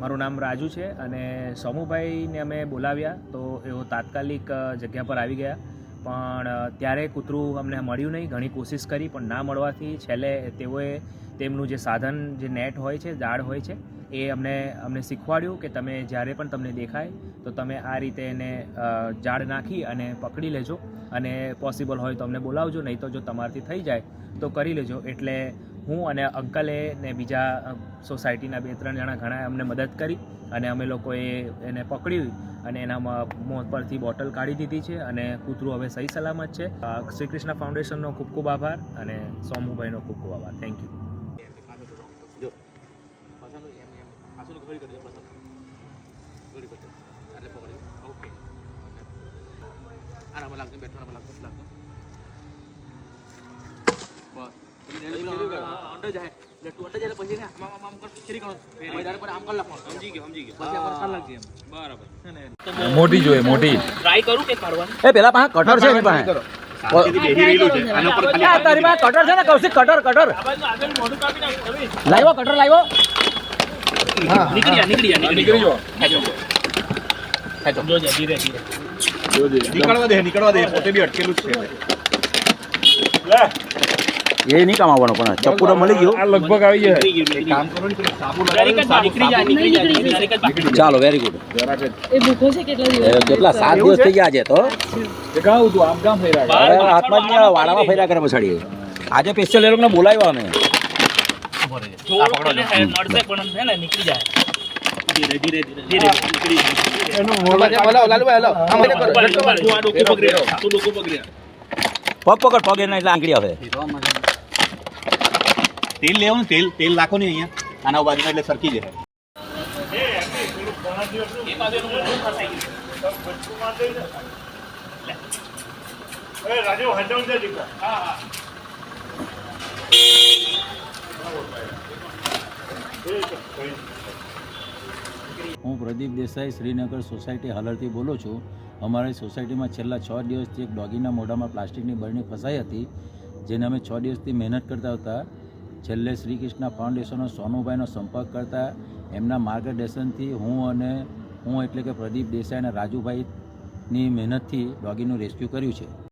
મારું નામ રાજુ છે અને સોમુભાઈને અમે બોલાવ્યા તો એઓ તાત્કાલિક જગ્યા પર આવી ગયા, પણ ત્યારે કૂતરું અમને મળ્યું નહીં. ઘણી કોશિશ કરી પણ ના મળવાથી છેલ્લે તેઓએ તેમનું જે સાધન, જે નેટ હોય છે, જાળ હોય છે, એ અમને શીખવાડ્યું કે તમે જ્યારે પણ તમને દેખાય તો તમે આ રીતે એને જાળ નાખી અને પકડી લેજો અને પોસિબલ હોય તો અમને બોલાવજો, નહીં તો જો તમારાથી થઈ જાય તો કરી લેજો. એટલે હું અને અંકલે ને બીજા સોસાયટીના 2-3 જણા ઘણા અમને મદદ કરી અને અમે લોકોએ એને પકડી અને એના મોં પરથી બોટલ કાઢી દીધી છે અને કૂતરું હવે સહી સલામત છે. શ્રી કૃષ્ણ ફાઉન્ડેશનનો ખૂબ ખૂબ આભાર અને સોમુભાઈનો ખૂબ ખૂબ આભાર. Thank you. મોટી જોઈએ, મોટી ટ્રાય કરું કે કાઢવાનું. એ પેલા પાસે કટર છે, એની પાસે તારી પાસે કટર છે ને કૌશિક? કટર લાવ્યો, કટર લાવ્યો. નીકળી જો. નીકળવા દે પોતે બી અટકેલું જ છે. એ નહીં કામ આવવાનો, પણ ચપ્પુ તો મળી ગયો. આ લગભગ આવી જાય. કામ કરો ને, સાબુ ચાલો, વેરી ગુડ. એ ભૂખો છે કેટલા દિવસ? કેટલા 7 દિવસ થઈ ગયા છે તો ગાવ તું આમ ગામ ફેરા હાથમાં જ વાડામાં ફર્યા કરે પછાડી. આજે સ્પેશિયલ એ લોકોને બોલાવ્યો અમે. નીકળી જાય. પગ પકડ, પગ એના એટલે આંગળી આવે. તેલ લેવું ને, તેલ નાખો ને અહીંયા આના બાજુમાં એટલે સરકી જાય. હું પ્રદીપ દેસાઈ શ્રીનગર સોસાયટી હાલરથી બોલું છું. અમારી સોસાયટીમાં છેલ્લા 6 દિવસથી એક ડોગીના મોઢામાં પ્લાસ્ટિકની બરણી ફસાઈ હતી, જેને અમે 6 દિવસથી મહેનત કરતા હતા. છેલ્લે શ્રી કૃષ્ણ ફાઉન્ડેશનનો સોનુભાઈનો સંપર્ક કરતા એમના માર્ગદર્શનથી હું એટલે કે પ્રદીપ દેસાઈ અને રાજુભાઈની મહેનતથી ડોગીનું રેસ્ક્યુ કર્યું છે.